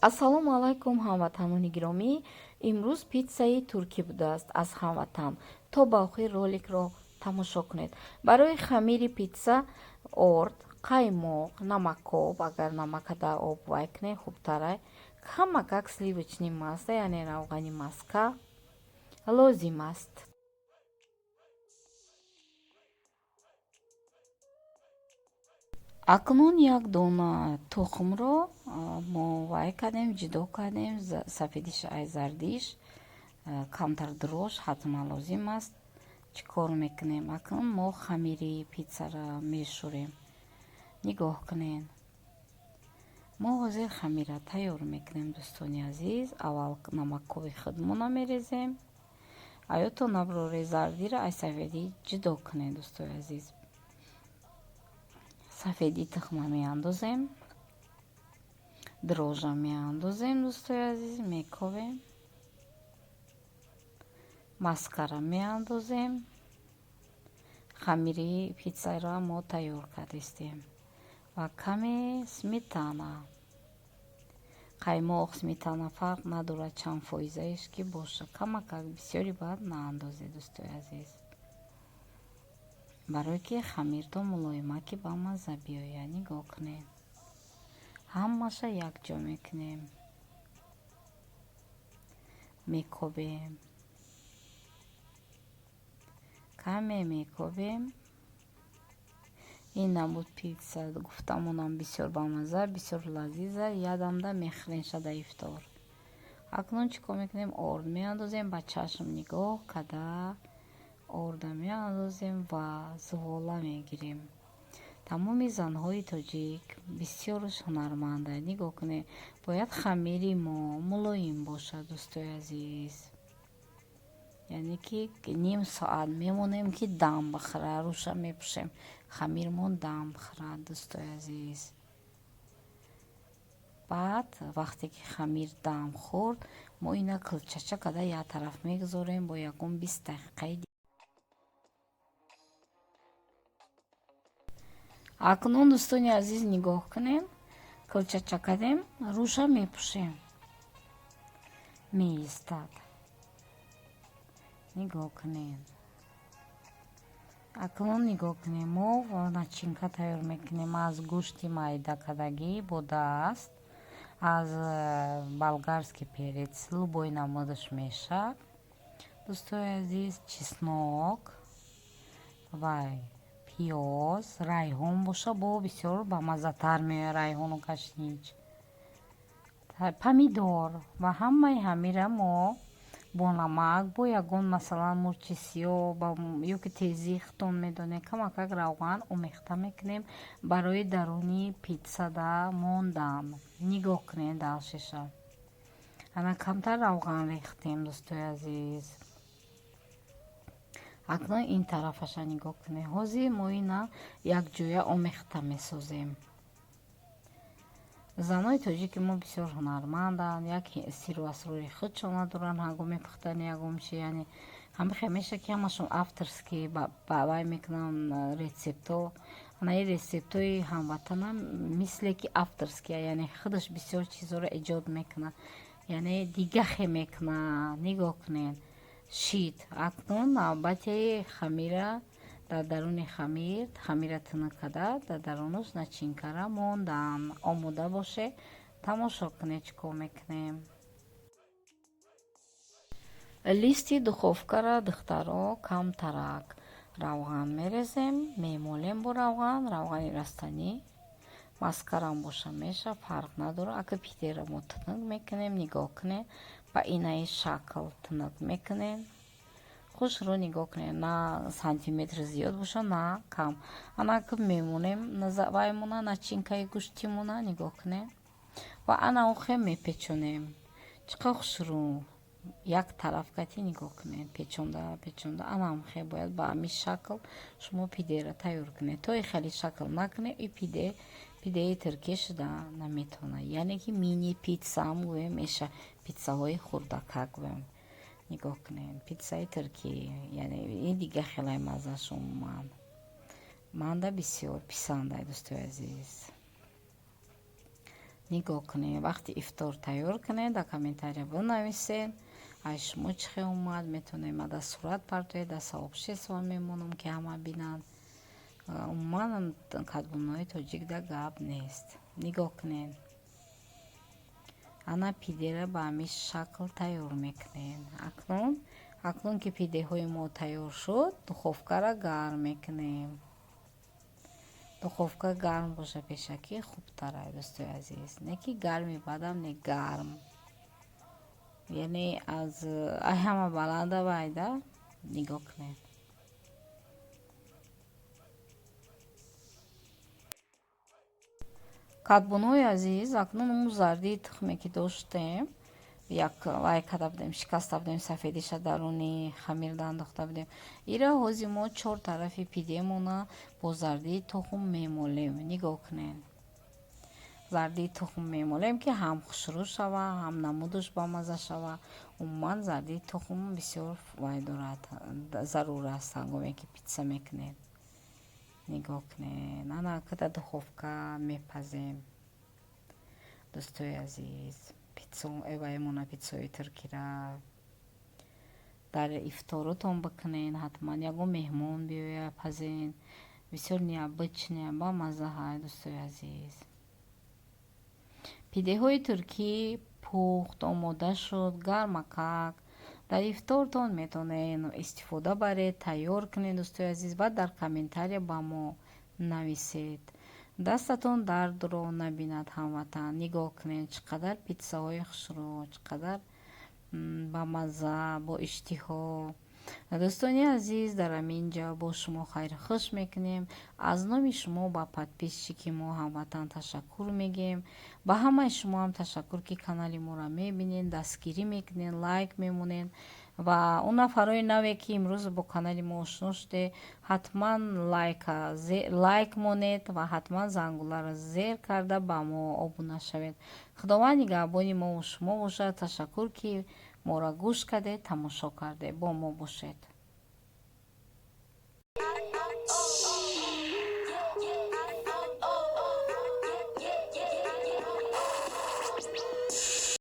ассалому алайкум ҳамватанони гиромӣ. имрӯз питсаи туркӣ будааст аз ҳамватан. То ба охир роликро тамошо кунед. Барои хамири питса орд, қаймоқ, намакоб, агар намакада об вай кунед хубтара, камакак сливочный масло яъне равғани маска лозим аст. акнун як дона тухмро мо вай кардем, ҷудо кардем, сафедиш ай зардиш, камтар дрож ҳатман лозим аст. чӣ кор мекунем? Акнун мо хамири питсаро мешӯрем. нигоҳ кунед, мо ҳозир хамира тайёр мекунем. дӯстони азиз, аввал намакоби худмона мерезем. аёто наброри зардира ай сафеди ҷудо кунед. дӯстони азиз, сафеди тухма меандозем, дрожа меандозем. дӯстони азиз, мекобем, маскара меандозем. хамири питсаро мо тайёр кардистем ва каме сметана. қаймоқ, сметана фарқ надорад чанд фоизаиш ки боша, камакак бисёри баъд наандозед. дӯстони азиз, барое ки хамирдо мулоимаки ба мазза биёяд. нигоҳ кунед, ҳамаша якҷо мекунем, мекобем, каме мекобем. ин набуд питса. гуфтамонам бисёр бамазза, бисёр лазиза. ядамда мехӯрем шада ифтор. акнун чӣ кор мекунем? орд меандозем. ба чашм нигоҳ карда орда меандозем ва зувола мегирем. тамоми занҳои тоҷик бисёрш ҳунарманданд. нигоҳ кунед, бояд хамири мо мулоим бошад. дӯстони азиз, яъне ки ним соат мемонем ки дам бихӯрад, рӯша мепӯшем, хамирмон дам бихӯрад. дӯстони азиз, баъд вақте ки хамир дам хӯрд, мо ина кулчача карда як тараф мегузорем бо ягон 20 дақиқаи. акнун дӯстони азиз, нигоҳ кунед, кулчача кардем, рӯша мепӯшем, меистад. нигоҳ кунед, акнун нигоҳ кунед, мо начинка тайёр мекунем. аз гӯшти майдакардагӣ бо даст, аз болгарский перец, любой намудаш мешавад. дӯстони азиз, чеснок вай пиёз, райҳон боша бо бисёр бамаззатар меояд. райҳону кашнич, помидор ва ҳамаи ҳамира мо бо намак, бо ягон масалан мурчи сиёҳ ё ки тезихтон медонед, камакак равған омехта мекунем барои даруни питсада мондан. нигоҳ кунед, далшиша ана камтар равған рехтем. дӯстони азиз, акнун ин тарафаша нигоҳ кунед. ҳозир мо ина якҷоя омехта месозем. занои тоҷики мо бисёр ҳунарманданд. як сиру асрори худшон надоранд ҳангоми пухтани ягон чиз. яъне ҳамеша ки ҳамашон авторский вай мекунанд рецепто. ана ин рецептои ҳамватанам мисле ки авторский, яъне худаш бисёр чизҳоро эҷод мекунад, яъне дигахе мекунад. нигоҳ кунед, шит. акнун навбати хамира, дар даруни хамира тунук карда дар дарунаш начинкара мондан. омода боше, тамошо кунед чӣ кор мекунем. листи духовкаро духтаро камтарак равған мерезем, мемолем бо равғани растанӣ. маскарам боша меша, фарқ надорад. ака пидера мо тунук мекунем, нигоҳ кунед, ба инаи шакл тунук мекунем. хушро нигоҳ кунед, на сантиметр зиёд боша, на кам. ана ки мемонем вай мона начинкаи гӯшти мона. нигоҳ кунед ва ана охир мепечонем. чӣ қадр хушрӯ як тараф кати. нигоҳ кунед, печонда анам хе бояд ба ҳамин шакл шумо пидера тайёр кунед. то и хеле шакл накунед, и пидаи туркӣ шуда наметавонад. яъне ки мини питса ҳам гӯем, меша питсаҳои хурдакак гӯем. нигоҳ кунед, питсаи туркӣ, яъне ин дига хеле маззашон манда бисёр писанда. дӯстони азиз, نگاه کنه. وقتی افطار تیار کنه در کامنتاری بنویسین از شما چی اومد. میتونه ما در صورت پرتوی در صاحب سوال میمونم که همه بینن. اومدم کدبونای توجیک در گاب نیست. نگاه کنین. انا پیده را به همین شکل تیار میکنین. اکنون که پیده های ما تیار شد دخوفکه را گرم میکنیم. دخوفکه گرم باشه پیشکی خوب تره دوستای عزیز. نه که گرمی بدم نه گرم. یعنی از همه بلنده بایده. نگاه کنین. کدبونای عزیز اکنون اون زردی تخمی که داشتیم یک لایک کرده بودیم، شکسته بودیم، سفیدش درونی خمیر انداخته بودیم. ایره حوزی ما 4 طرفی پیدیمونه با زردی تخم میمالیم. نگاه کنین. زردی تخم میمالیم که هم خوشرو شوه هم نمودش با مزه شوه. من زردی تخم بسیار ضرور است هنگامی که پیتزا میکنین. نگاه کنین. انا که در دخوفکه میپزیم دوستای عزیز. پیتزا ایوایمونه پیتزای ترکی را در افطارتون بکنین. حتما یکو مهمون بیاید پزین. بسیار نیابچنه با مزه های دوستای عزیز. پیده های ترکی پخت آماده شد گرمکک. در افطارتون میتونین استفاده برید تیار کنین دوستای عزیز. بعد در کامنتاری با ما نویسید. دستتون درد رو نبیند هموطن. نگاه کنین چقدر پیتزاهای خوشرو، چقدر با مزه با اشتها. دوستانی عزیز در همینجا با شما خیر خوش میکنیم. از نام شما با پادپیشی که ما هموطن تشکر میگیم. با همه شما هم تشکر که کانال ما را میبینین، دستگیری میکنین، لایک میمونین. و اون نفرای نوی که امروز با کانال ما آشنا شده حتما لایک مونید و حتما زنگوله را زیر کرده با ما ابونه شوید. خداوند نگهبان ما و شما باشد. تشکر که ما را گوش کرده تماشا کرده. با ما باشید.